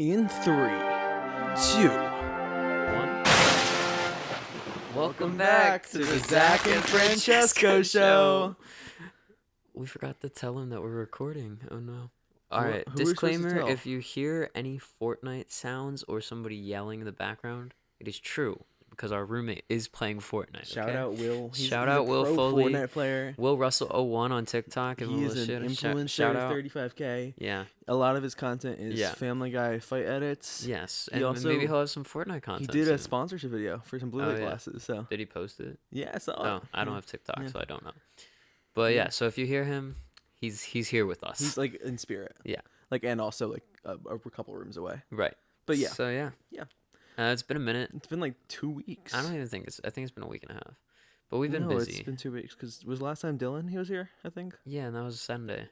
In 3, 2, 1. welcome back to the Zach and Francesco show. We forgot to tell him that we're recording. Oh no. All Who- right. who are we supposed to Disclaimer: tell? if you hear any Fortnite sounds or somebody yelling in the background, it is true because our roommate is playing Fortnite. Shout okay? out Will. Shout he's out a Will pro Foley. Fortnite player. Will Russell 01 on TikTok. Give him He a is little an shit. influencer. Shout out. 35K. Yeah. A lot of his content is Yeah. Family Guy fight edits. Yes. He And also- maybe he'll have some Fortnite He content. did a soon. sponsorship video for some blue Oh, light yeah. glasses. So Did he post it? yeah, I saw Oh, it. I don't Yeah. have TikTok, Yeah. so I don't know. But yeah, so if you hear him, he's here with us. He's like in spirit. Yeah. Like and also like a couple rooms away. Right. But yeah, So yeah. Yeah. It's been a minute. it's been like 2 weeks. I don't even think I think it's been a week and a half. But we've been no, busy. it's been 2 weeks because was last time Dylan he was here. I think Yeah, and that was Saturday.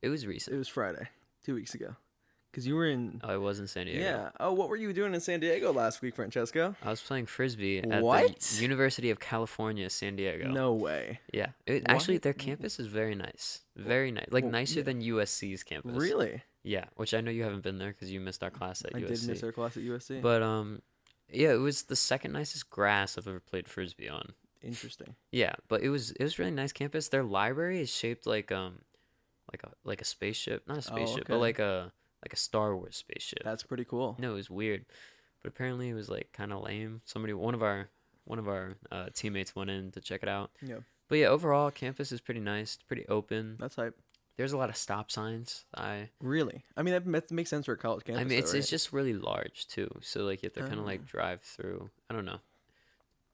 It was recent. it was Friday, 2 weeks ago. Because you were in. Oh, I was in San Diego. Yeah. Oh, what were you doing in San Diego last week, Francesco? I was playing frisbee at What? the University of California, San Diego. No way. Yeah. Actually, What? their campus is very nice. Very nice. Like Well, nicer yeah. than USC's campus. Really? Yeah, which I know you haven't been there because you missed our class at I USC. did miss our class at USC. But yeah, it was the second nicest grass I've ever played frisbee on. Interesting. Yeah, but it was really nice campus. Their library is shaped like a spaceship, not a spaceship, but okay. like a Star Wars spaceship. That's pretty cool. No, it was weird, but apparently it was like kind of lame. One of our teammates went in to check it out. Yeah. But yeah, overall campus is pretty nice, it's pretty open. That's hype. There's a lot of stop signs. Really? I mean, that makes sense for a college campus. I mean, though, right? it's just really large too, so like you have to kind of like drive through. I don't know.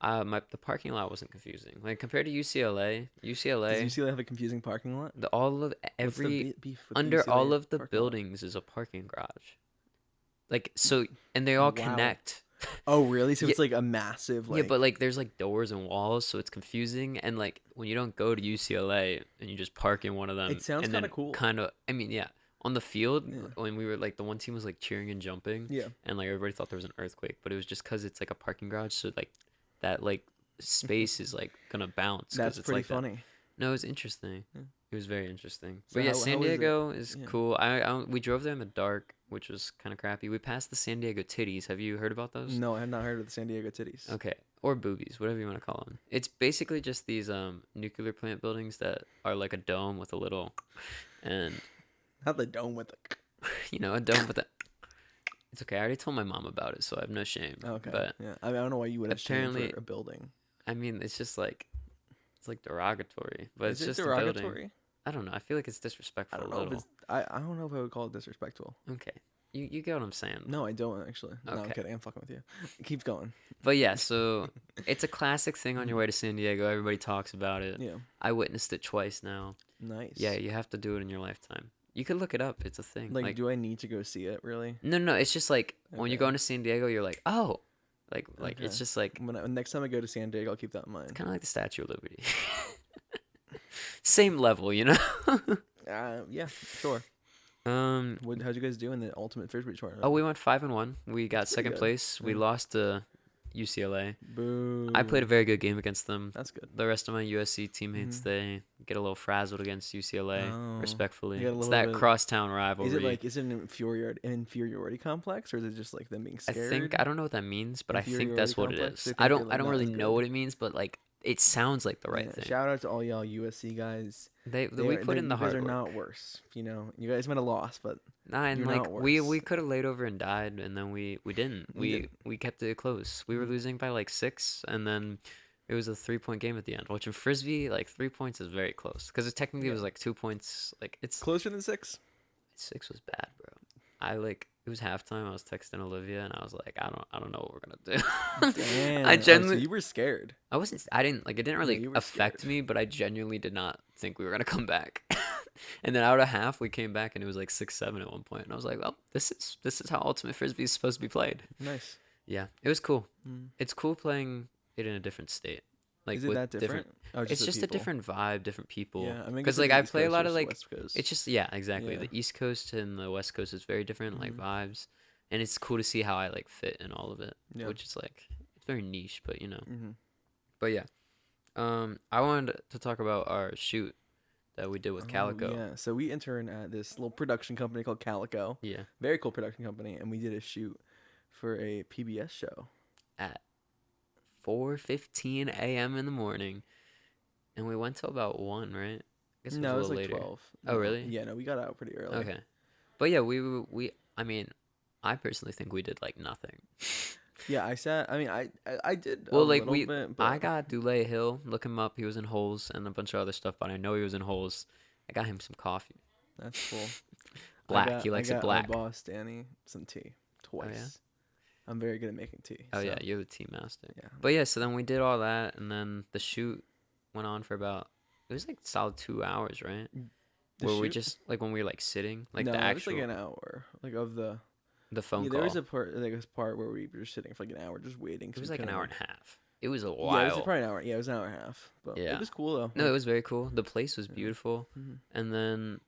The parking lot wasn't confusing. Like compared to UCLA, Does UCLA have a confusing parking lot? all of What's the every beef with the under all UCLA of the parking lot? buildings is a parking garage. Like so, and they all Wow. connect. Oh, really? So Yeah. it's like a massive like. Yeah, but like there's like doors and walls, so it's confusing. And like when you don't go to UCLA and you just park in one of them, It sounds and kinda then cool. Kind of, I mean, yeah. On the field, Yeah. when we were like the one team was like cheering and jumping, Yeah. and like everybody thought there was an earthquake, but it was just because it's like a parking garage, so like that like space is like gonna bounce. 'cause That's it's pretty like that. funny. No, it was interesting. Yeah. It was very interesting. So But yeah, how San was it? Diego is Yeah. cool. We drove there in the dark, which was kind of crappy. We passed the San Diego Titties. Have you heard about those? No, I have not heard of the San Diego Titties. Okay, or boobies, whatever you want to call them. It's basically just these nuclear plant buildings that are like a dome with a little, and Not the dome with the. a dome with a. It's okay. I already told my mom about it, so I have no shame. Okay. But yeah, I don't know why you would have shame apparently- for a building. I mean, it's just like, it's like derogatory, but Is it's it just a building. derogatory? I don't know. I feel like it's I disrespectful don't a know if little. it's. I don't know if I would call it disrespectful. Okay, you get what I'm saying. No, I don't actually. No, I'm Okay. kidding. I'm fucking with you. Keep going. But yeah, so it's a classic thing on your way to San Diego. Everybody talks about it. Yeah. I witnessed it twice now. Nice. Yeah, you have to do it in your lifetime. You could look it up. It's a thing. Like, do I need to go see it? Really? No, it's just like when you Okay. go into San Diego, you're like, oh, like Okay. it's just like Next time I go to San Diego, I'll keep that in mind. kind of like the Statue of Liberty. Same level, you know. Yeah, sure. How'd you guys do in the Ultimate Frisbee tournament? Oh, we went 5-1. We got That's pretty second good. place. We Yeah. lost to UCLA. Boo. I played a very good game against them. That's good. The rest of my USC teammates, Mhm. they get a little frazzled against UCLA, Oh. respectfully. You got a It's little that bit- crosstown rivalry. Is it an inferiority complex, or is it just like them being I scared? think I don't know what that means, but I think Inferiority that's what it complex? is. They I think you're, don't like, I don't not really as know good? what it means, but like it sounds like the right Yeah, thing. Shout out to all y'all USC guys. We put in the hard You guys work. are not worse. You guys might have lost, but Nah, and you're like not we worse. could have laid over and died, and then we didn't. We didn't. We kept it close. We were Mhm. losing by like 6, and then it was a 3-point game at the end. Which in frisbee, like 3 points is very close because it technically was Yeah. like 2 points. Like it's closer than 6. 6 was bad, bro. It was halftime. I was texting Olivia, and I was like, I don't know what we're gonna do. Damn. I So genuinely, you were scared. I didn't like. It didn't really you were affect scared. me, but I genuinely did not think we were gonna come back. And then out of half, we came back, and it was like 6-7 at one point, and I was like, well, this is how Ultimate Frisbee is supposed to be played. Nice. Yeah, it was cool. Mm. It's cool playing it in a different state. Like Is it with that different? Oh, It's the just a people. different vibe, different people. Yeah, I mean, because it's like the I East play a Coast lot of versus like. West Coast. It's just exactly. Yeah. The East Coast and the West Coast is very different, like Mhm. vibes, and it's cool to see how I like fit in all of it, Yeah. which is like it's very niche, but you know. Mm-hmm. But yeah, I wanted to talk about our shoot that we did with Oh Calico. yeah. So we interned at this little production company called Calico. Yeah. Very cool production company, and we did a shoot for a PBS show. At 4:15 a.m. in the morning, and we went till about 1, right? I guess it was No, a it was little like later. 12. Oh, No. really? Yeah, no, we got out pretty early. Okay. But yeah, we I mean, I personally think we did like nothing. Yeah, I did a Well, like little bit, I but got Dulé Hill. Look him up. He was in Holes and a bunch of other stuff, but I know he was in Holes. I got him some coffee. that's cool. Black. He likes I it got black. my boss Danny some tea twice. Oh yeah. I'm very good at making tea. Oh so, yeah, you're the tea master. yeah. But yeah, so then we did all that, and then the shoot went on for about it was like solid 2 hours, right? The Where we shoot? just like when we were like sitting, like no, the it was actual like an hour, like of the. the phone Yeah, call. there was a part where we were just sitting for like an hour, just waiting. It 'cause was we like an couldn't, hour and a half. It was a Yeah, it while. was probably an hour. Yeah, it was an hour and a half. But Yeah. it was cool though. No, it was very cool. The place was Yeah. beautiful. Mhm. And then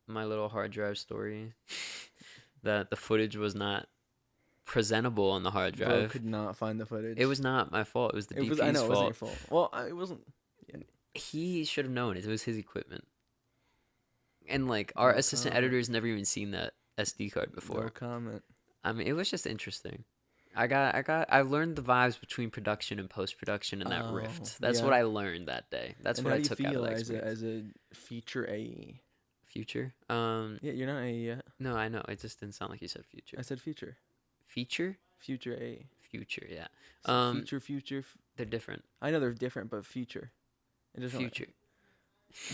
my little hard drive story that the footage was not presentable on the hard Bro drive. could not find the footage. It was not my fault. It was the It DP's was. I know it wasn't your fault. fault. Well, it wasn't. He should have known it. It was his equipment. And like our No assistant comment. editor's never even seen that SD card before. No comment. I mean, it was just interesting. I learned the vibes between production and post production and that Oh, rift. That's yeah. what I learned that day. That's And what how I do you took out feel of that as experience. a feature AE? Future? Yeah, you're not AE yet. No, I know. It just didn't sound like you said future. I said future. Feature? Future AE. Future, yeah. So future. They're different. I know they're different, but future. It doesn't. Future.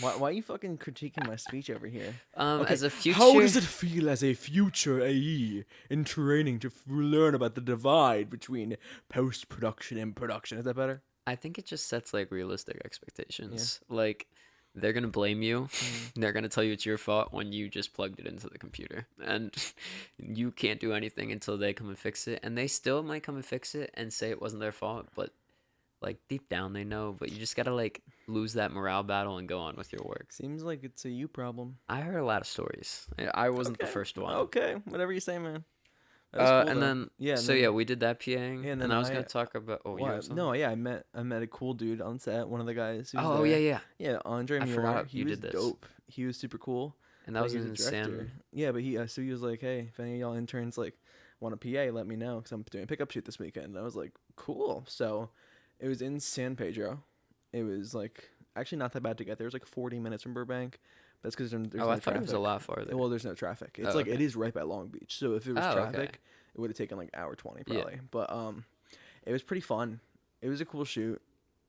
Why are you fucking critiquing my speech over here? As a future. How does it feel as a future AE in training to learn about the divide between post production and production? Is that better? I think it just sets like realistic expectations. Like they're gonna blame you. They're gonna tell you it's your fault when you just plugged it into the computer, and you can't do anything until they come and fix it. And they still might come and fix it and say it wasn't their fault, but like deep down they know. But you just gotta like lose that morale battle and go on with your work. Seems like it's a you problem. I heard a lot of stories. I wasn't the Okay. first one. Okay, whatever you say, man. That was cool, and though. then yeah, so then- yeah, we did that PAing, and and then I was I- gonna talk about. Oh, you Well, have something? no, yeah, I met a cool dude on set. One of the guys. Who was Oh there. yeah. Yeah, Andre I Mueller. forgot He you was did this. dope. He was super cool. And that was he was in a director. San. Yeah, but he was like, hey, if any of y'all interns like want a PA, let me know because I'm doing a pickup shoot this weekend. And I was like, cool. So it was in San Pedro. It was like actually not that bad to get there. It was like 40 minutes from Burbank. That's because there's Oh, no I thought it was a traffic. lot farther. Well, there's no traffic. It's Oh, like okay. it is right by Long Beach. So if it was Oh, traffic, okay. it would have taken like hour 20 Yeah. probably. But it was pretty fun. It was a cool shoot.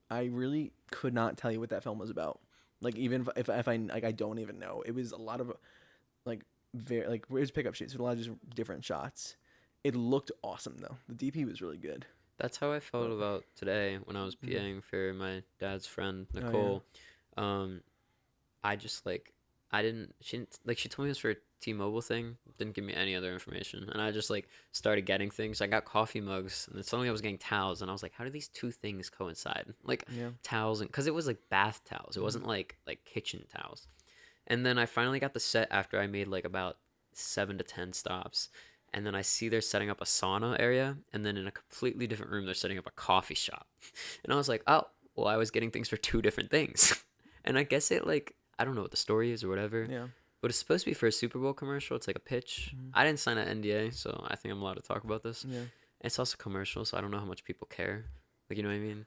I really could not tell you what that film was about. Like even if I like I don't even know. It was a lot of like very like it was pickup shoots with a lot of just different shots. It looked awesome though. The DP was really good. That's how I felt about today when I was Mhm. PAing for my dad's friend Oh, yeah. Nicole. I just like she told me it was for a T-Mobile thing. Didn't give me any other information, and I just like started getting things. I got coffee mugs, and then suddenly I was getting towels, and I was like, how do these two things coincide? Like Yeah. towels, and because it was like bath towels, it wasn't like kitchen towels. And then I finally got the set after I made like about 7 to 10 stops. And then I see they're setting up a sauna area, and then in a completely different room they're setting up a coffee shop. And I was like, oh, well, I was getting things for two different things. And I guess it like I don't know what the story is or whatever, Yeah. but it's supposed to be for a Super Bowl commercial. It's like a pitch. Mhm. I didn't sign an NDA, so I think I'm allowed to talk about this. Yeah. It's also commercial, so I don't know how much people care. Like, you know what I mean?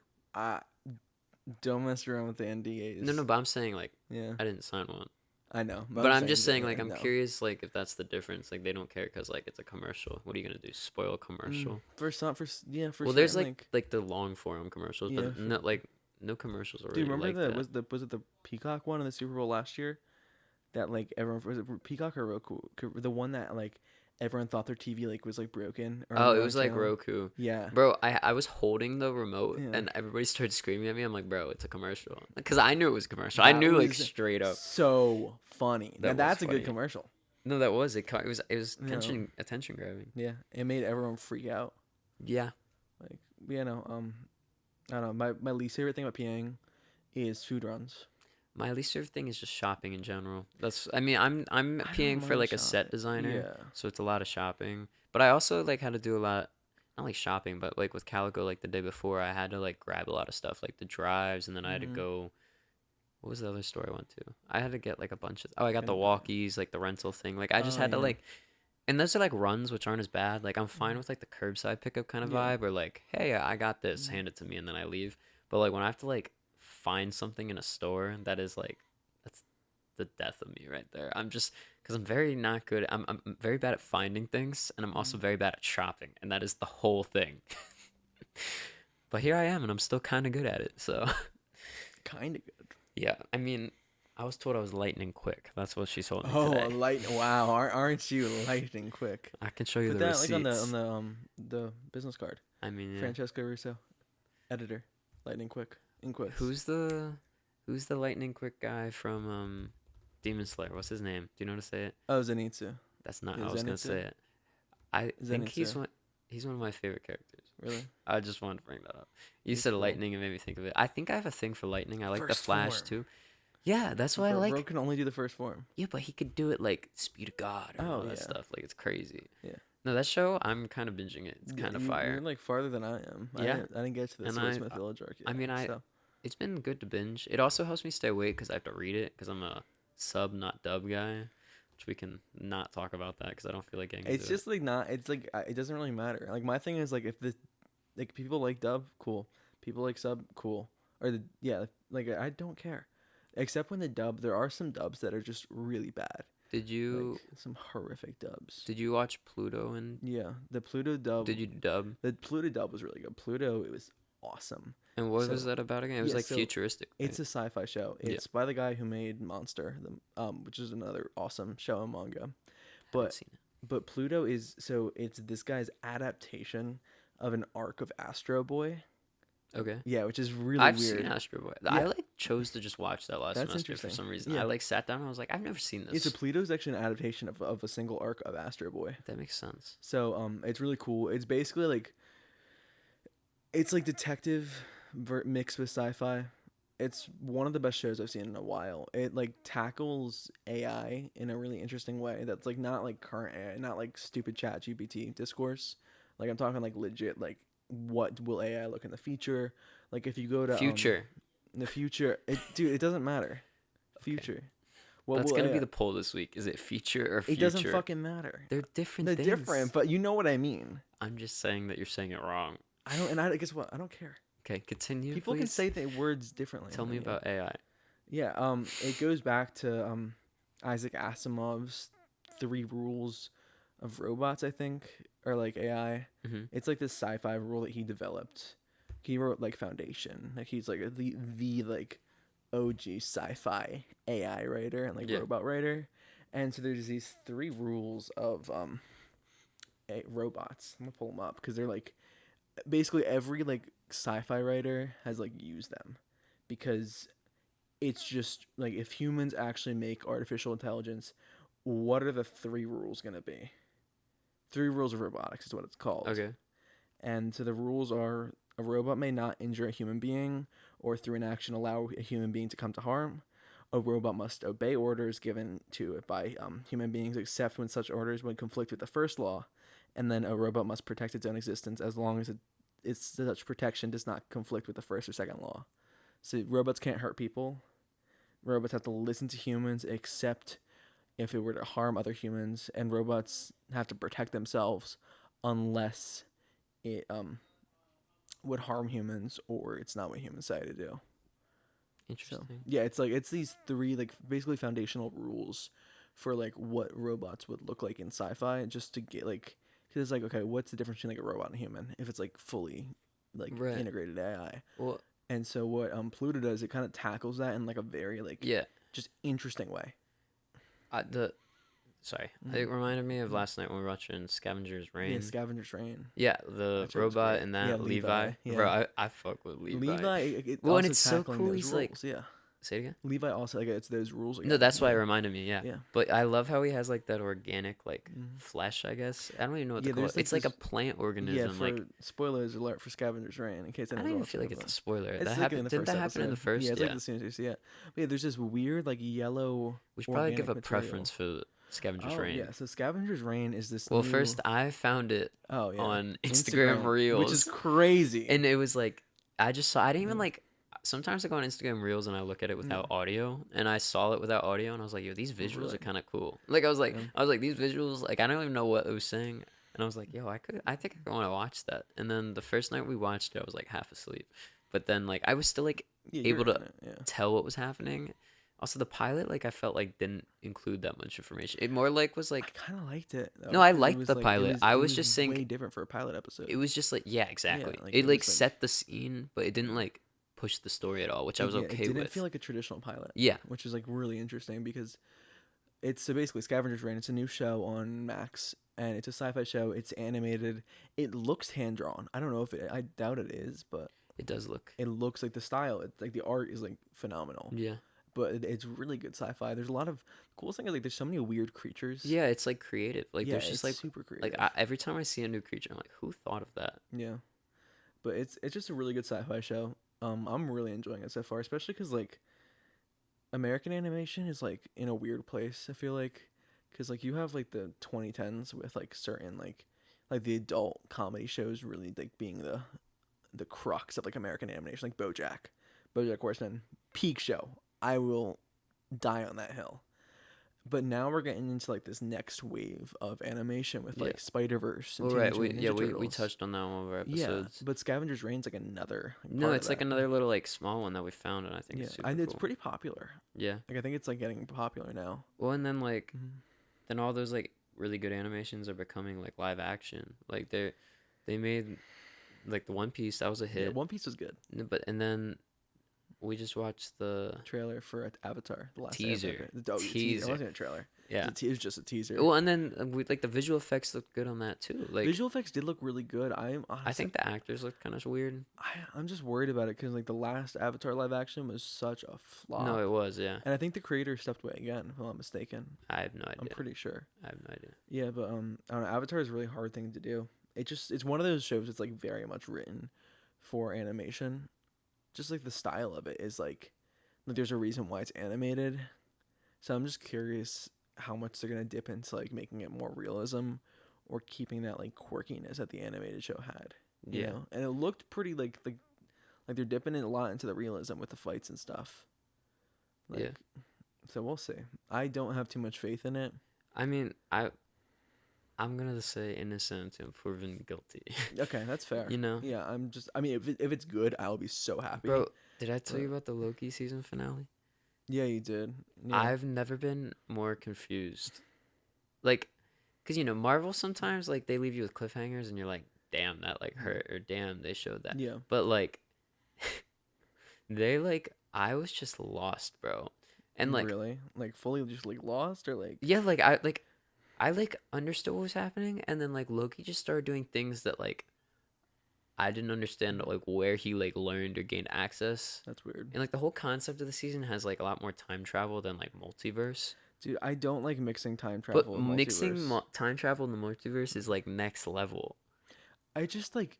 Don't mess around with the NDAs. No, but I'm saying like Yeah. I didn't sign one. I know. But I'm just saying, that, like, I'm no. curious, like, if that's the difference. Like, they don't care because, like, it's a commercial. What are you gonna do? Spoil a commercial? For some, for Well, there's certain, like the long form commercials, Yeah, but for- no, like, no commercials are Do you really remember like that. was it the Peacock one in the Super Bowl last year? That like everyone was it Peacock or Roku? The one that like everyone thought their TV like was like broken. Or Oh, on it the was like channel? Roku. Yeah. Bro, I was holding the remote Yeah. and everybody started screaming at me. I'm like, bro, it's a commercial. Because I knew it was a commercial. I That knew, like, was straight up. So funny. That was That's a funny. good commercial. No, that was it. It was No. attention grabbing. Yeah, it made everyone freak out. Yeah. Like I don't know. My least favorite thing about PAing is food runs. My least favorite thing is just shopping in general. I'm don't PAing for mind like a set shopping. designer. Yeah. So it's a lot of shopping. But I also like had to do a lot, not like shopping, but like with Calico, like the day before, I had to like grab a lot of stuff, like the drives, and then I had to Mhm. go what was the other store I went to? I had to get like a bunch of. Oh, I got the Can't remember. walkies, like the rental thing. Like I just Oh had to yeah. like, and those are like runs, which aren't as bad. Like I'm fine Mhm. with like the curbside pickup kind of Yeah. vibe, or like, hey, I got this, Mhm. hand it to me, and then I leave. But like when I have to like find something in a store, that is like, that's the death of me right there. I'm just because I'm very not good. I'm very bad at finding things, and I'm also Mhm. very bad at shopping, and that is the whole thing. But here I am, and I'm still kind of good at it. So Kind of good. yeah, I mean, I was told I was lightning quick. That's what she told me Oh, a today. light! Wow, aren't you lightning quick? I can show you Put the that like on receipts. the business card. I mean, yeah. Francesco Russo, editor, lightning quick in quotes. Who's the who's the lightning quick guy from Demon Slayer? What's his name? Do you know how to say it? Oh, Zenitsu. That's not Yeah, how I was gonna Zenitsu. say it. I think Zenitsu. he's one of my favorite characters. Really? I just wanted to bring that up. You He's said cool. lightning and made me think of it. I think I have a thing for lightning. I like the First Flash form. too. Yeah, that's why I Bro like. can only do the first form. Yeah, but he could do it like speed of God and all Oh that yeah. stuff. Like it's crazy. Yeah. No, that show I'm kind of binging it. It's Yeah, kind of you're fire. like farther than I am. Yeah, I didn't get to the and Swordsmith Village arc I yet. mean So it's been good to binge. It also helps me stay awake because I have to read it because I'm a sub not dub guy, which we can not talk about that because I don't feel like getting it's into it. just like not. It's like it doesn't really matter. Like my thing is like if the like people like dub, cool. People like sub, cool. Or the yeah, like I don't care. Except when the dub, there are some dubs that are just really bad. Did Like you some horrific dubs. did you watch Pluto and Yeah, the Pluto dub. did you dub? The Pluto dub was really good. Pluto, it was awesome. And what was So that about again? It was yeah, like so futuristic, it's right? a sci-fi show. Yeah, It's by the guy who made Monster, which is another awesome show and manga. haven't But seen it. Pluto is so it's this guy's adaptation of an arc of Astro Boy. Okay. Yeah, which is really I've seen weird. Astro Boy. I Yeah, like chose to just watch that last that's semester for interesting. some reason. I Yeah, like sat down and I was like, I've never seen it's a this. Pluto's actually an adaptation of a single arc of Astro Boy. That makes sense. So it's really cool. It's basically like it's like detective mixed with sci-fi. It's one of the best shows I've seen in a while. It like tackles AI in a really interesting way. That's like not like current AI, not like stupid Chat GPT discourse. Like I'm talking like legit like what will AI look in the future? Like if you go to Future. in the future, dude, it doesn't matter. Okay. Future. What That's will gonna be AI? the poll this week. Is it future or It future? doesn't fucking matter. They're different They're things. different, but you know what I mean. I'm just saying that you're saying it wrong. I don't, and I guess what I don't care. Okay, continue, People can please. say the words differently. Tell than me you. about AI. Yeah, it goes back to Isaac Asimov's three rules of robots, I think, or like AI. Hmm. It's like this sci-fi rule that he developed. He wrote like Foundation. Like he's like the like OG sci-fi AI writer and like Yeah. robot writer. And so there's these three rules of robots. I'm gonna pull them up because they're like basically every like sci-fi writer has like used them because it's just like if humans actually make artificial intelligence, what are the three rules gonna be? Three rules of robotics is what it's called. Okay. And so the rules are a robot may not injure a human being or through an action allow a human being to come to harm. A robot must obey orders given to it by human beings except when such orders would conflict with the first law. And then a robot must protect its own existence as long as its such protection does not conflict with the first or second law. So robots can't hurt people. Robots have to listen to humans except if it were to harm other humans, and robots have to protect themselves unless it would harm humans or it's not what humans say to do. So Interesting. yeah, it's like it's these three like basically foundational rules for like what robots would look like in sci-fi, just to get like because it's like okay, what's the difference between like a robot and a human if it's like fully like Right. integrated AI? Well, And so what Pluto does, it kind of tackles that in like a very like yeah. just interesting way. The sorry, Mhm. it reminded me of last night when we were watching Scavenger's Yeah, Reign. Scavenger's Reign. Yeah, the That show was robot great. and that Yeah, Levi. Levi, Bro, yeah. I fuck with Levi. Levi, it Well, and also it's so tackling cool. those He's rules. like, Yeah, say it again. Levi also like it's those rules. No, Again. that's why it Yeah. reminded me. Yeah. Yeah. But I love how he has like that organic like Mhm. flesh. I guess I don't even know what Yeah, to call there's, it. like, It's like a this- plant Yeah, organism. for Like spoilers alert for Scavenger's Reign, in case I don't anyone's even watching feel like it, it's a but spoiler. it's That like in happened. the Didn't first that happen in the episode. first? Yeah, it's Yeah. like the soon as you see it. But yeah, there's this weird like yellow. We should probably organic give a material. preference for Scavenger's Oh Reign. yeah, so Scavenger's Reign is this. Well, new... first I found it oh yeah, on Instagram which is Reels, crazy. and it was like I just saw. I didn't even Mhm. like. sometimes I go on Instagram Reels and I look at it Yeah. without audio, and I saw it without audio, and I was like, yo, these visuals Really? are kind of cool. Like I was like, Yeah. these visuals, like I don't even know what it was saying, and I was like, yo, I think I want to watch that. And then the first night we watched it, I was like half asleep, but then like I was still like Yeah, you're able to in it. Yeah. tell what was happening. Also, the pilot, like I felt like didn't include that much information. It more like was I like, kind of liked it though, no, I 'cause it liked was the like pilot. I it was was just saying way different for a pilot episode. it was just like, yeah, Yeah, exactly. like It it like was like set the scene, but it didn't like push the story at all, which I was yeah, it okay didn't feel with. like a traditional pilot, Yeah, which is like really interesting because it's so basically Scavenger's Reign. It's a new show on Max, and it's a sci-fi show. It's animated. It looks hand drawn. I don't know if it. I doubt it is, but it does look. it looks like the style. It's like the art is like phenomenal. Yeah. But it's really good sci-fi. There's a lot of cool thing is like there's so many weird creatures. Yeah, it's like creative. Like Yeah, there's it's just like super creative. every time I see a new creature, I'm like, who thought of that? Yeah, but it's just a really good sci-fi show. I'm really enjoying it so far, especially because like American animation is like in a weird place. I feel like because like you have like the 2010s with like certain like the adult comedy shows really like being the crux of like American animation, like BoJack Horseman, peak show. I will die on that hill. But now we're getting into like this next wave of animation with Yeah. like Spider-Verse and Well, right. Teenage We Mutant yeah Ninja we Turtles. touched on that one of our Yeah, episodes. but Scavenger's Reign's like another No, part it's of like that. another little like small one that we found, and I think Yeah, it's super and it's cool. pretty popular. Yeah. Like I think it's like getting popular now. Well, and then like Mhm. then all those like really good animations are becoming like live action. Like they made like the One Piece that was a Yeah, hit. One Piece was good. But and then we just watched the Trailer for Avatar, the last Teaser. Airbender. Oh, teaser. Teaser. It wasn't a trailer. yeah. It was just a teaser. Well, and then we like the visual effects looked good on that too. Like Visual effects did look really good. I'm honestly, I think the actors looked kind of weird. I'm just worried about it because like the last Avatar live action was such a flop. No, it was, yeah. And I think the creator stepped away again, if I'm not mistaken. I have no I'm idea. pretty sure. I have no idea. Yeah, but I don't know. Avatar is a really hard thing to do. It's one of those shows that's like very much written for animation. Just like the style of it is like there's a reason why it's animated. So I'm just curious how much they're gonna dip into like making it more realism or keeping that like quirkiness that the animated show had. You Yeah. know? And it looked pretty like they're dipping in a lot into the realism with the fights and stuff. Like, Yeah. So we'll see. I don't have too much faith in it. I mean, I'm gonna say innocent until proven guilty. Okay, that's fair. You know? Yeah, I mean, if it's good, I'll be so happy. Bro, did I tell you But- about the Loki season finale? Yeah, you did. Yeah. I've never been more confused. Like, cause Marvel sometimes like they leave you with cliffhangers and you're like, damn, that like hurt, or damn, they showed that. Yeah. But like, I was just lost, bro. And like, really, like fully just like lost or like yeah, I understood what was happening, and then like Loki just started doing things that like I didn't understand like where he like learned or gained access. that's weird. And like the whole concept of the season has like a lot more time travel than like multiverse. Dude, I don't like mixing time travel. But and mixing multiverse. time travel in the multiverse is like next level. I just like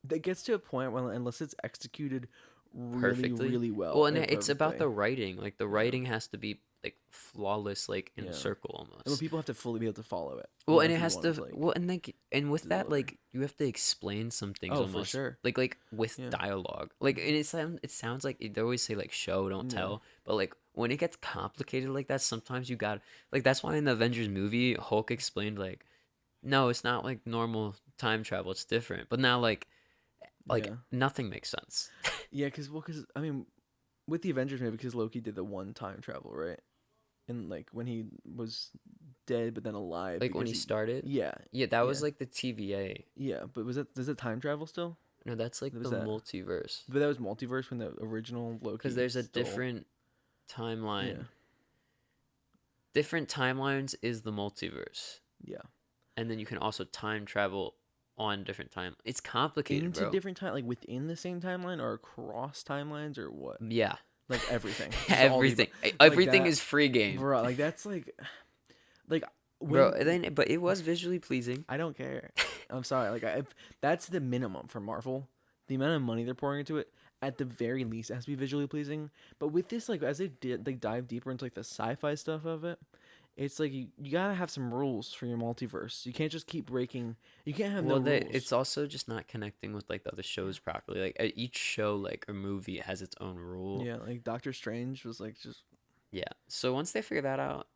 that gets to a point where unless it's executed really, Perfectly. really well. Well, and like, it's about the perfectly. writing. Like the writing has to be like flawless, like in Yeah. a circle And when almost. people have to fully be able to follow it. Well, you and know, it if you has want to. like, Well, and like, and with that, deliver. like, you have to explain some things Oh, for almost. sure. Like with Yeah. dialogue. Like, and it sounds like they always say like show don't Yeah. tell, but like when it gets complicated like that, sometimes you got like that's why in the Avengers movie Hulk explained like, no, it's not like normal time travel. It's different. But now like Yeah. nothing makes sense. Yeah, because I mean, with the Avengers maybe because Loki did the one time travel, right? And like when he was dead but then alive. Like when because he started. Yeah, Yeah, that was Yeah. like the TVA. yeah, but does it time travel still? No, that's like Was the that- multiverse. But that was multiverse when the original Loki. Because there's a stole- different timeline. Yeah, Different timelines is the multiverse. yeah. And then you can also time travel on different time. It's complicated, Into bro. different time, like within the same timeline or across timelines or what? Yeah. Like everything. Just all the- Everything. Everything that. is free game. Bro, like that's like Bro, when- then but it was visually pleasing. I don't care. I'm sorry. Like that's the minimum for Marvel. The amount of money they're pouring into it, at the very least, it has to be visually pleasing. But with this, like as they dive deeper into like the sci-fi stuff of it, it's like you gotta have some rules for your multiverse. You can't just keep breaking. You can't have no Well, rules. it's also just not connecting with like the other shows properly. Like each show, like or movie, has its own rule. Yeah, like Doctor Strange was like just. Yeah. So once they figure that out,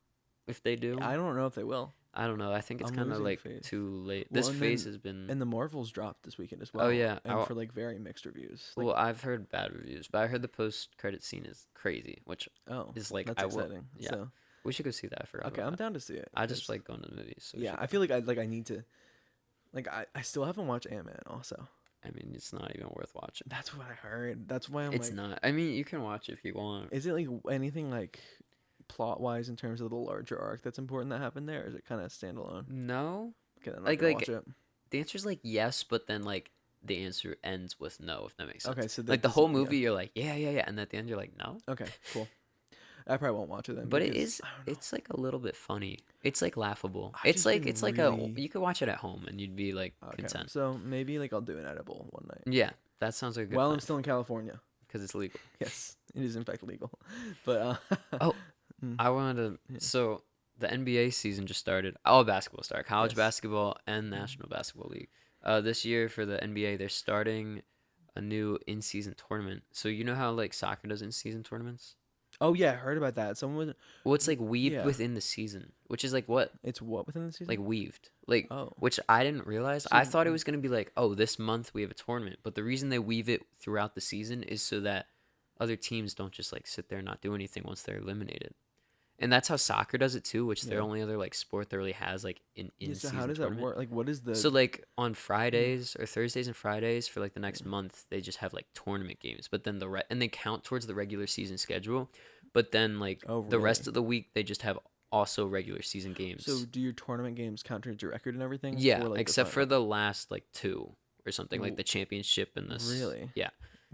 if they do, I don't know if they will. I don't know. I think it's I'm kind of losing like faith. too late. Well, This and phase then has been. and the Marvels dropped this weekend as Oh well, yeah. and for like very mixed reviews. Like, Well, I've heard bad reviews, but I heard the post-credit scene is crazy, which oh, is like that's I will. exciting. Yeah, So we should go see that. I forgot okay, about I'm that. down to see it. I just 'cause, like going to the movies. So we yeah, should I go. feel like I need to. Like I still haven't watched Ant-Man. Also, I mean, it's not even worth watching. that's what I heard. That's why I'm It's like, not. I mean, you can watch if you want. is it like anything like plot wise in terms of the larger arc that's important that happened there? Or is it kind of standalone? No, Okay, then I'm not like gonna like watch it. the answer is like yes, but then like the answer ends with no, if that makes sense. Okay, so Like that the does whole yeah. movie, you're like yeah, yeah, yeah, and at the end you're like no. Okay, cool. I probably won't watch it then. But it because, is. I don't know. It's like a little bit funny. It's like laughable. I've It's just like been it's like really- a. You could watch it at home and you'd be like Okay, content. so maybe like I'll do an edible one night. Yeah, that sounds like a good While plan I'm still in California. because it's legal. Yes, it is in fact legal. But Oh, mm, I wanted to. Yeah. So the NBA season just started. All basketball started. College Yes. basketball and National Basketball League. This year for the NBA, they're starting a new in-season tournament. So you know how like soccer does in-season tournaments? oh yeah, I heard about that. Someone was Well, it's like weaved Yeah. within the season, which is like what? it's what within the season? Like weaved. Like oh, which I didn't realize. So- I thought it was gonna be like, oh, this month we have a tournament. But the reason they weave it throughout the season is so that other teams don't just like sit there and not do anything once they're eliminated. And that's how soccer does it too, which their Yeah. only other like sport that really has like an yeah, in so season how does tournament. that work? Like, what is the? So like on Fridays or Thursdays and Fridays for like the next month, they just have like tournament games. But then and they count towards the regular season schedule. But then like Oh, the rest really? of the week, they just have also regular season games. So do your tournament games count towards your record and everything? Yeah, for, like, the except for final? the last like two or something, like Ooh. the championship and this. Really? Yeah,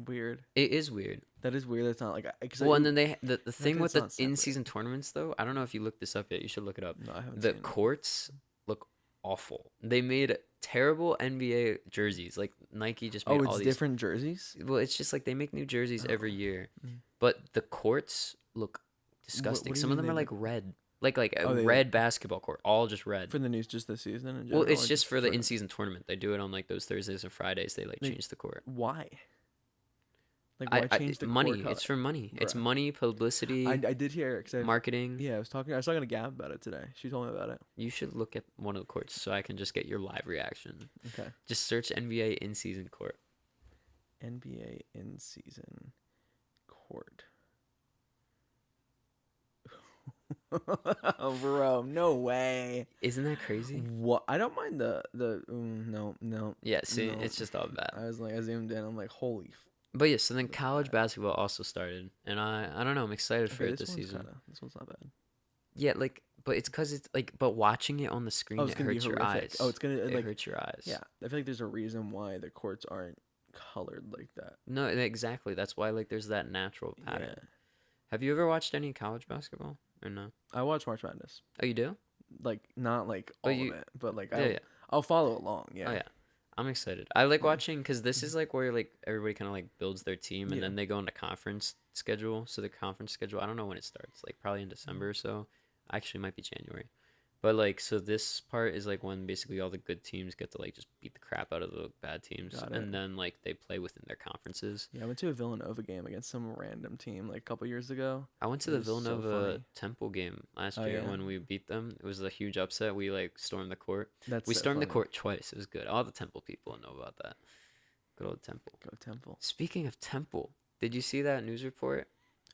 Weird. it is weird. That is weird. That's not like because Well, and then the thing that with it's the not separate. in-season tournaments though, I don't know if you looked this up yet. You should look it up. no, I haven't The seen it. courts look awful. They made terrible NBA jerseys. Like Nike just made Oh, all it's these. different jerseys. Well, it's just like they make new jerseys every Oh. year, Mm. but the courts look disgusting. do you Some of mean them are they like red, like a Oh, they- red basketball court, all just red. For the news, just this season. In Well, general, it's or just for the in-season tournament. They do it on like those Thursdays and Fridays. They like They- change the court. Why? Like why change the money. court color? It's for money. It's Bruh. money, publicity, I did hear because marketing. yeah, I was talking to Gab about it today. She told me about it. You should look at one of the courts so I can just get your live reaction. Okay. Just search NBA in-season court. NBA in season court. Oh, bro, no way. Isn't that crazy? What? I don't mind the no. Yeah, see, No. it's just all bad. I was like, I zoomed in. I'm like, holy. But yeah, so then college basketball also started, and I don't know, I'm excited for Okay, it this season. This one's not bad. Yeah, like, but it's because it's like, but watching it on the screen, Oh, it's it gonna be hurts your horrific. eyes. Oh, it's gonna It like hurts your eyes. yeah. I feel like there's a reason why the courts aren't colored like that. No, exactly. That's why like there's that natural pattern. Yeah. Have you ever watched any college basketball or no? I watch March Madness. Oh, you do? Like not like But all you- of it, but like Yeah, yeah. I'll follow along. Yeah. Oh yeah. I'm excited. I like Yeah. watching because this is like where like everybody kind of like builds their team and Yeah. then they go into conference schedule. So the conference schedule, I don't know when it starts. Like probably in December or so. Actually, it might be January. But like, so this part is like when basically all the good teams get to like just beat the crap out of the bad teams, Got it. and then like they play within their conferences. Yeah, I went to a Villanova game against some random team like a couple years ago. I went to It the was so Villanova funny. Temple game last Oh, year yeah? when we beat them. It was a huge upset. We like stormed the court. That's We so stormed the funny. court twice. It was good. All the Temple people know about that. Good old Temple. Go Temple. Speaking of Temple, did you see that news report?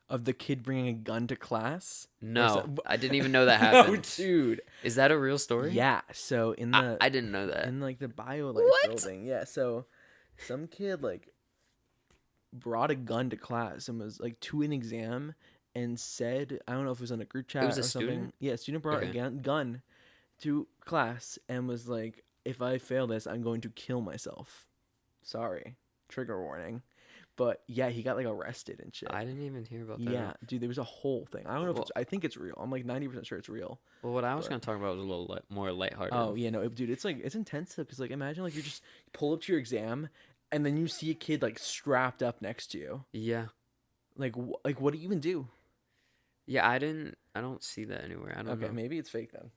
Of the kid bringing a gun to class? No, that- I didn't even know that No, happened. dude. Is that a real story? Yeah. So in the I didn't know that. in like the bio like What? building, yeah. So some kid like brought a gun to class and was like to an exam and said, I don't know if it was on a group chat was a or something. student? Yeah, student brought Okay. a gun to class and was like, if I fail this, I'm going to kill myself. Sorry, trigger warning. But yeah, he got like arrested and shit. I didn't even hear about that. Yeah, dude, there was a whole thing. I don't know if Well- it's, I think it's real. I'm like 90% sure it's real. Well, what I was But- going to talk about was a little more lighthearted. Oh yeah, no, dude, it's like it's intense though, cause like imagine like you just pull up to your exam, and then you see a kid like strapped up next to you. Yeah. Like like what do you even do? Yeah, I don't see that anywhere. I don't Okay, know. maybe it's fake then.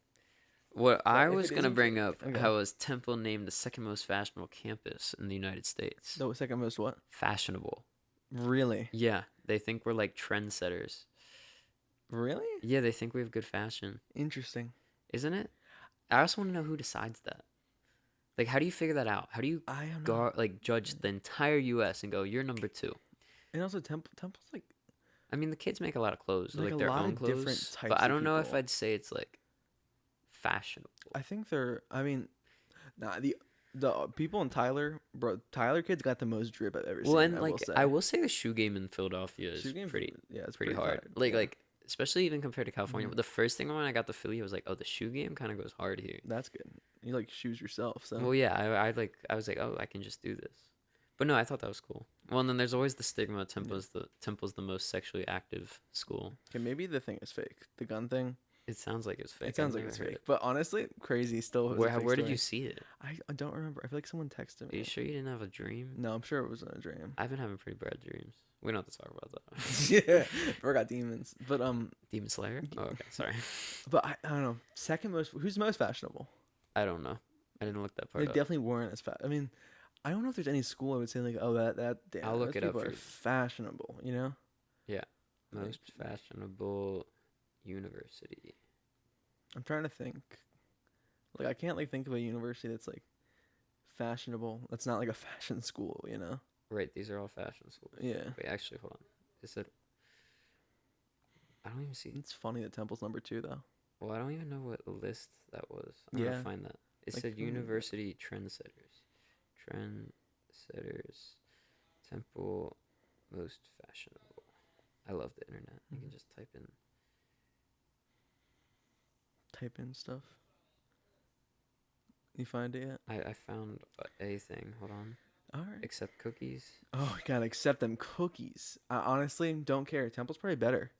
What But I if was it gonna isn't bring fake, up, okay. how was Temple named the second most fashionable campus in the United States? The second most what? Fashionable. Really? Yeah, they think we're like trendsetters. Really? Yeah, they think we have good fashion, Interesting. isn't it? I also want to know who decides that. Like, how do you figure that out? How do you I don't know. go like judge the entire U.S. and go, you're number two? And also Temple's I mean, the kids make a lot of clothes, like a like their lot own of different clothes, but types I of don't know if people. I'd say it's like fashionable. I think they're. I mean, nah. The people in Tyler, bro. Tyler kids got the most drip I've ever Well, seen. and I will like say. I will say the shoe game in Philadelphia is Shoe game's yeah, it's pretty pretty hard. tight. Like Yeah. especially even compared to California. Mhm. The first thing when I got to Philly, I was like, oh, the shoe game kind of goes hard here. That's good. You like shoes yourself, so. Well, yeah, I was like, oh, I can just do this. But no, I thought that was cool. Well, and then there's always the stigma. Temple's the most sexually active school. Okay, maybe the thing is fake. The gun thing. It sounds like it's fake. It sounds I've like it's never heard fake. But honestly, crazy still. it. Was a fake Where did story. you see it? I don't remember. I feel like someone texted Are you me. sure you didn't have a dream? No, I'm sure it wasn't a dream. I've been having pretty bad dreams. We don't have to talk about that. Yeah, forgot demons. But Demon Slayer? Oh, okay. Sorry. but I don't know. Second most. Who's most fashionable? I don't know. I didn't look that They part up. definitely weren't as fast. I mean, I don't know if there's any school I would say like, oh, that damn. I'll look those it up people for are you. fashionable. You know. Yeah. Like, Most fashionable university. I'm trying to think. Like I can't like think of a university that's like fashionable. That's not like a fashion school. You know. Right, these are all fashion schools. Yeah. Wait, actually, hold on. Is it? I don't even see. It's funny that Temple's number 2 though. Well, I don't even know what list that was. I'm Yeah. gonna find that. It Like, said university trendsetters. Trendsetters. Temple most fashionable. I love the internet. You can just type in. Type in stuff. You find it yet? I found a thing. Hold on. All right. Accept cookies. Oh, gotta accept them cookies. I honestly don't care. Temple's probably better.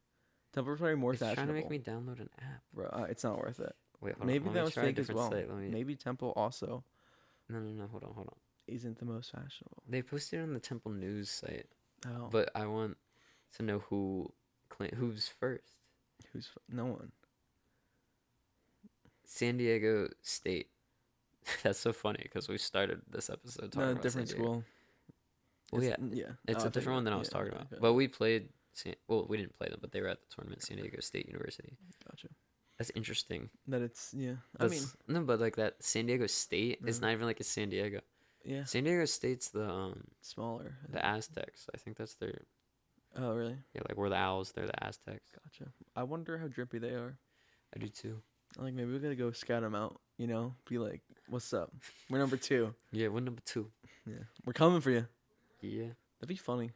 Temple's probably more It's trying to fashionable. make me download an app. Bro, it's not worth it. Wait, hold Maybe on. Let that me was try a fake as different well. site. Let me. Maybe Temple also No. Hold on. isn't the most fashionable. They posted it on the Temple News site, Oh, but I want to know who's first. no one? San Diego State. That's so funny because we started this episode talking No, about different San Diego. school. Well, yeah, Yeah. it's Oh, a different one than I was yeah, talking about. okay. But we played. Well, we didn't play them, but they were at the tournament. San Diego State University. Gotcha. That's interesting. That it's yeah. I mean, No, but like that San Diego State is Mhm. not even like a San Diego. yeah, San Diego State's smaller. the Aztecs. I think that's their Oh, really? like we're the Owls. They're the Aztecs. Gotcha. I wonder how drippy they are. I do too. Like maybe we gotta go scout them out. You know, be like, "What's up? We're number 2. Yeah, we're number 2. Yeah, we're coming for you." Yeah. That'd be funny.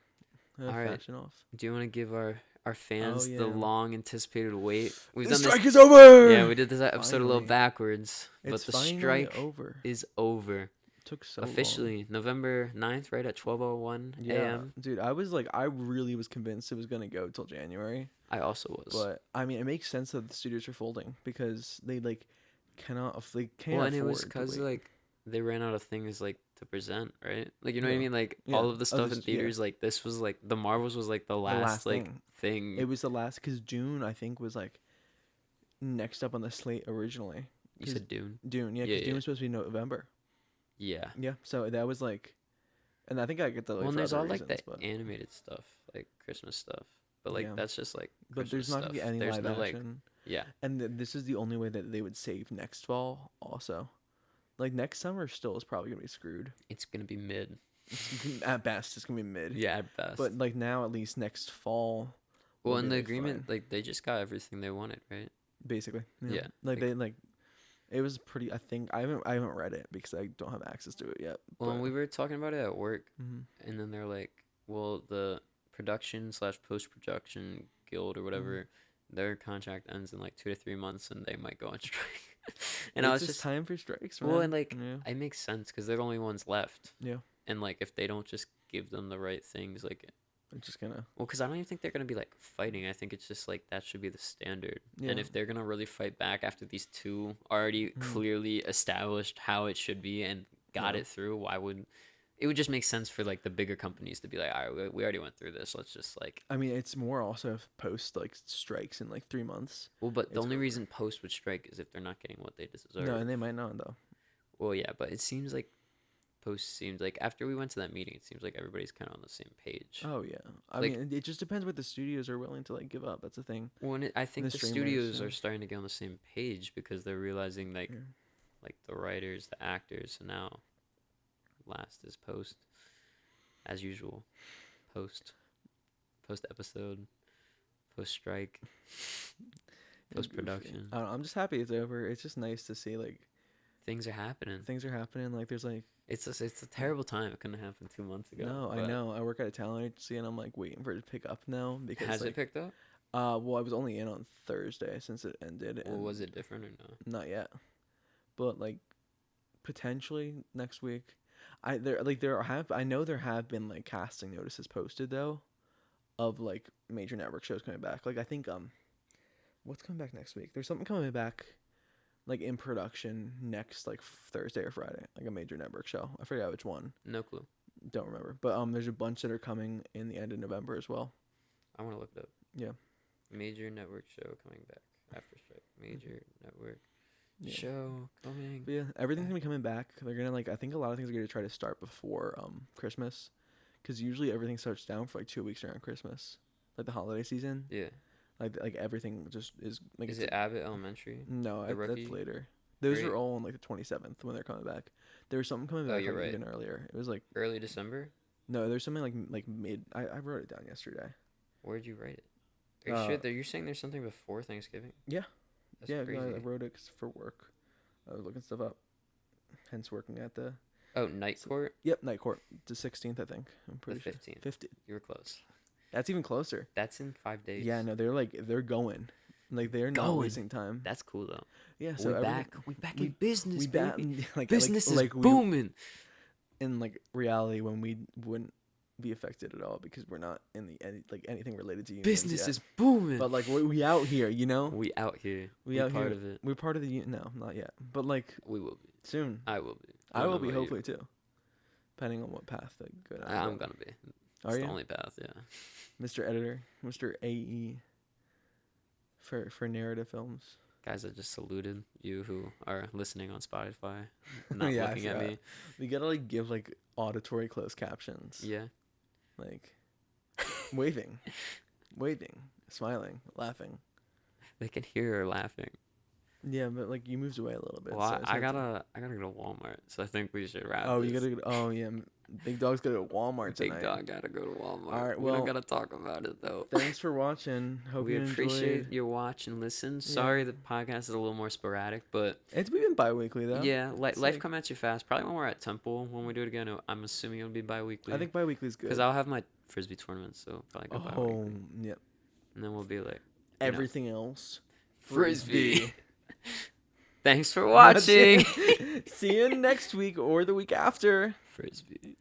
All right. Fashion off. Do you want to give our fans yeah. the long anticipated wait? We've The done strike this. is over. Yeah, we did this episode a little Finally. backwards, but It's the finally strike over. is over Took so officially. November 9th, right at 12:01 long. Yeah, a.m. dude. I really was convinced it was gonna go till January. I also was. But I mean, it makes sense that the studios are folding because they like cannot. They can't. Well, and it was afford to because wait. like they ran out of things like to present, right? Like you know what I Yeah. mean? Like Yeah. all of the stuff in yeah. theaters, like this was like the Marvels was like the last like thing. It was the last because June I think was like next up on the slate originally. You said Dune. Dune, yeah, Yeah, because Dune yeah. was supposed to be November. Yeah. Yeah, so that was like, and I think I get the. Like, Well, and for there's other all like reasons, the but, animated stuff, like Christmas stuff. But like Yeah. that's just like. but there's Christmas not gonna be stuff. any There's live no like. action. Yeah. And this is the only way that they would save next fall. Also, like next summer still is probably gonna be screwed. It's gonna be mid. At best, it's gonna be mid. Yeah, at best. But like now, at least next fall. well, will in be, the like, agreement, fine, like they just got everything they wanted, right? basically. Yeah, Like like- they like. It was pretty. I think I haven't read it because I don't have access to it yet. Well, and but- we were talking about it at work, Mhm. and then they're like, "Well, the production slash post production guild or whatever, their contract ends in like 2 to 3 months, and they might go on strike." And I It's was just, time for strikes, man. well, and like, yeah. it makes sense because they're the only ones left, Yeah. and like if they don't just give them the right things, like, It's just gonna. well, because I don't even think they're gonna be like fighting. I think it's just like that should be the standard. Yeah. And if they're gonna really fight back after these two already Mhm. clearly established how it should be and got Yeah. it through, why would it would just make sense for like the bigger companies to be like, all right, we already went through this. Let's just like. I mean, it's more also if post like strikes in like 3 months. Well, but the It's only over. reason Post would strike is if they're not getting what they deserve. No, and they might not though. Well, yeah, but it seems like Post seems like after we went to that meeting, it seems like everybody's kind of on the same page. Oh yeah, I Like- mean, it just depends what the studios are willing to like give up. That's the thing. Well, and I think the the streamers, studios yeah. are starting to get on the same page because they're realizing like Yeah. like the writers, the actors, so now last is Post as usual. Post episode, post strike, post production. I don't know, I'm just happy it's over. It's just nice to see like Things are happening. things are happening. Like there's like It's a terrible time. It couldn't happen 2 months ago. no, I but know. I work at a talent agency and I'm like waiting for it to pick up now because Has like it picked up? well I was only in on Thursday since it ended. Or And was it different or no? not yet, but like potentially next week. I know there have been like casting notices posted though, of like major network shows coming back. Like I think what's coming back next week? There's something coming back, like in production next like Thursday or Friday, like a major network show. I forget which one. No clue. Don't remember. But there's a bunch that are coming in the end of November as well. I want to look it up. Yeah. Major network show coming back after strike. Major network Yeah. show coming. But yeah, everything's gonna be coming back. They're gonna like I think a lot of things are gonna try to start before Christmas, because usually everything starts down for like 2 weeks around Christmas, like the holiday season. Yeah. Like everything just is like. Is it's it Abbott Elementary? No, the rookie that's later. Those grade? are all on like the 27th when they're coming back. There was something coming Oh, back you're like, right. even earlier. It was like Early December? no, there's something like mid. I wrote it down yesterday. Where'd you write it? Are you sure that you're saying there's something before Thanksgiving? Yeah. That's Yeah, crazy. I wrote it for work. I was looking stuff up. Hence working at the Oh, Night Court? Night Court, the 16th I think. I'm The pretty sure. 15th. 50. You were close. That's even closer. That's in 5 days. Yeah, no, they're going. Like they're not Going. wasting time. That's cool though. Yeah, so we everything- back. We back we- in business, we baby. like Business like, is we- booming. in like reality when we wouldn't be affected at all because we're not in anything related to unions Business yet. is booming. But like we out here, you know. We out here. We out part here. of it. We're part of the no, not yet, but like We will be. soon. I will be. I don't will know be about you. hopefully too, depending on what path they go down. I'm but- gonna be. Are It's you, the only path, yeah. Mr. Editor, Mr. AE, for narrative films? Guys, I just saluted you who are listening on Spotify, not Yeah, I looking at forgot. me. We gotta like give like auditory closed captions. Yeah. Like waving, smiling, laughing. They can hear her laughing. Yeah, but like you moved away a little bit. Well, so it's I hard to- gotta go to Walmart, so I think we should wrap. Oh, this. you gotta. Oh yeah, Big Dog's gotta go to Walmart tonight. Big dog gotta go to Walmart. All right, we don't well, gotta talk about it though. Thanks for watching. Hope We you appreciate enjoyed. your watch and listen. Sorry the podcast is a little more sporadic, but We've been bi-weekly though. yeah, It's life like- come at you fast. Probably when we're at Temple, when we do it again, I'm assuming it'll be bi-weekly. I think bi-weekly is good. because I'll have my frisbee tournament, so probably go bi-weekly, Oh, yep. and then we'll be like you know, Everything else. frisbee. Thanks for That's watching. it. See you next week or the week after. Frisbee.